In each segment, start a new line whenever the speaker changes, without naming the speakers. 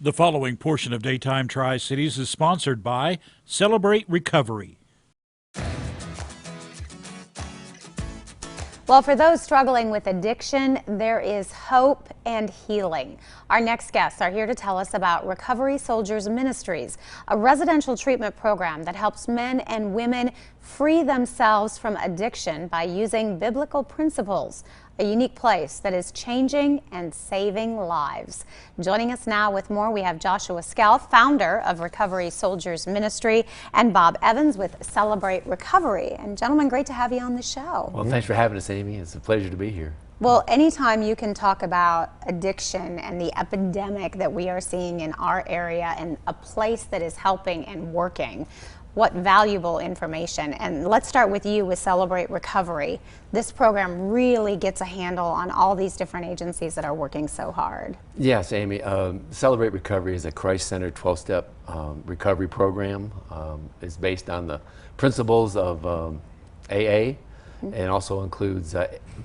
The following portion of Daytime Tri-Cities is sponsored by Celebrate Recovery.
Well, for those struggling with addiction, there is hope and healing. Our next guests are here to tell us about Recovery Soldiers Ministries, a residential treatment program that helps men and women free themselves from addiction by using biblical principles. A unique place that is changing and saving lives. Joining us now with more, we have Joshua Scalf, founder of Recovery Soldiers Ministry, and Bob Evans with Celebrate Recovery. And gentlemen, great to have you on the show.
Well, thanks for having us, Amy. It's a pleasure to be here.
Well, anytime you can talk about addiction and the epidemic that we are seeing in our area and a place that is helping and working, what valuable information. And let's start with you with Celebrate Recovery. This program really gets a handle on all these different agencies that are working so hard.
Yes, Amy. Celebrate Recovery is a Christ-centered 12-step recovery program. It's based on the principles of AA and also includes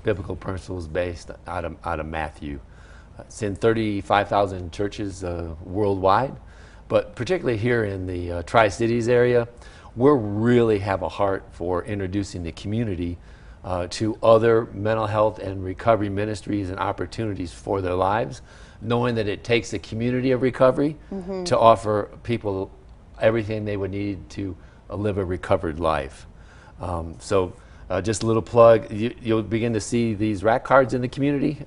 biblical principles based out of Matthew. It's in 35,000 churches worldwide. But particularly here in the Tri-Cities area, we really have a heart for introducing the community to other mental health and recovery ministries and opportunities for their lives, knowing that it takes a community of recovery to offer people everything they would need to live a recovered life. So just a little plug, you'll begin to see these rack cards in the community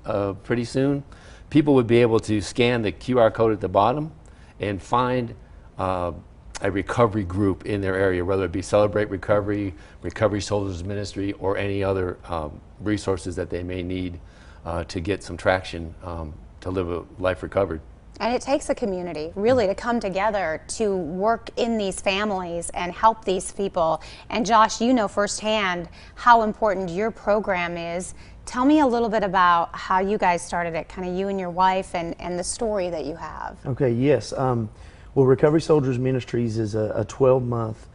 pretty soon. People would be able to scan the QR code at the bottom and find a recovery group in their area, whether it be Celebrate Recovery, Recovery Soldiers Ministry, or any other resources that they may need to get some traction to live a life recovered.
And it takes a community, really, to come together to work in these families and help these people. And Josh, you know firsthand how important your program is. Tell me a little bit about how you guys started it, kind of you and your wife, and the story that you have.
Okay, yes. Well, Recovery Soldiers Ministries is a 12-month,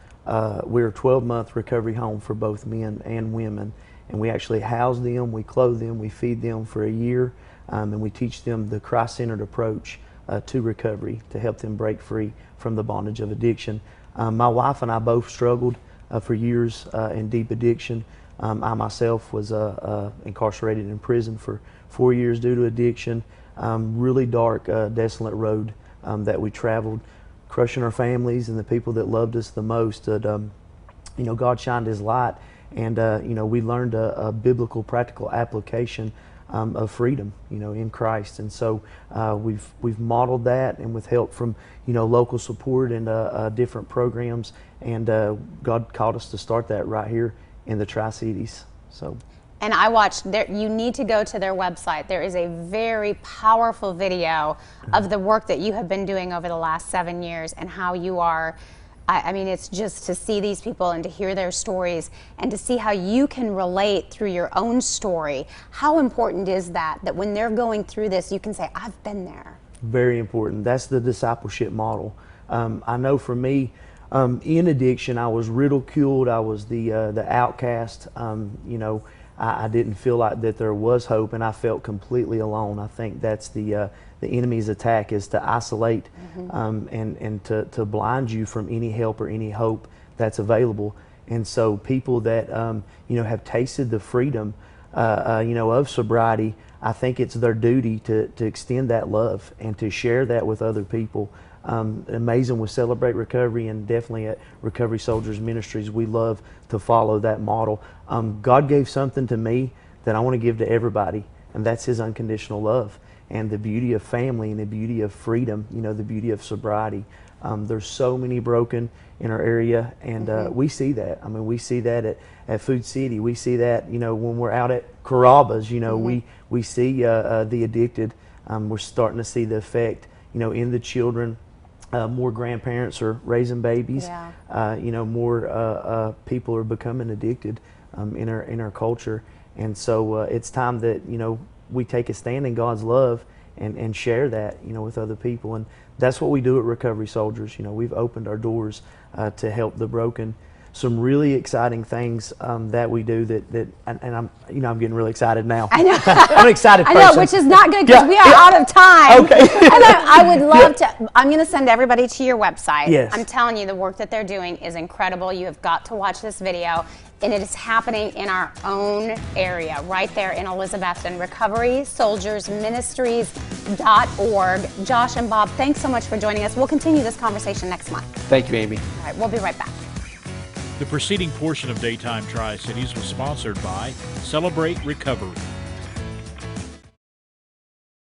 we're a 12-month recovery home for both men and women. And we actually house them, we clothe them, we feed them for a year, and we teach them the Christ-centered approach to recovery to help them break free from the bondage of addiction. My wife and I both struggled for years in deep addiction. I myself was incarcerated in prison for 4 years due to addiction. Really dark, desolate road that we traveled, crushing our families and the people that loved us the most. God shined His light, and we learned a biblical, practical application of freedom, in Christ. And so we've modeled that, and with help from local support and different programs. And God called us to start that right here in the Tri-Cities. So.
And I watched, you need to go to their website. There is a very powerful video of the work that you have been doing over the last 7 years and how you are, I mean, it's just to see these people and to hear their stories and to see how you can relate through your own story. How important is that when they're going through this, you can say, I've been there? Very important. That's the discipleship model. I know for me, in addiction, I was ridiculed. I was the outcast. I didn't feel like that there was hope, and I felt completely alone. I think that's the enemy's attack, is to isolate and to blind you from any help or any hope that's available. And so people that have tasted the freedom of sobriety, I think it's their duty to extend that love and to share that with other people. Amazing with Celebrate Recovery, and definitely at Recovery Soldiers Ministries, we love to follow that model. God gave something to me that I want to give to everybody, and that's His unconditional love and the beauty of family and the beauty of freedom, the beauty of sobriety. There's so many broken in our area, and we see that. I mean, we see that at Food City. We see that, when we're out at Carrabba's, we see the addicted. We're starting to see the effect, in the children. More grandparents are raising babies. Yeah. More people are becoming addicted in our culture, and so it's time that we take a stand in God's love and share that with other people, and that's what we do at Recovery Soldiers. We've opened our doors to help the broken
some really exciting things that we do and I'm I'm getting really excited now.
I know.
I'm an excited
I
person.
know, which is not good because
Yeah,
we are
yeah.
out of time.
Okay.
And I would love to. I'm going to send everybody to your website.
Yes.
I'm telling you, the work that they're doing is incredible. You have got to watch this video, and it is happening in our own area, right there in Elizabethton. RecoverySoldiersMinistries.org. Josh and Bob, thanks so much for joining us. We'll continue this conversation next month.
Thank you, Amy.
All right, we'll be right back.
The preceding portion of Daytime Tri-Cities was sponsored by Celebrate Recovery.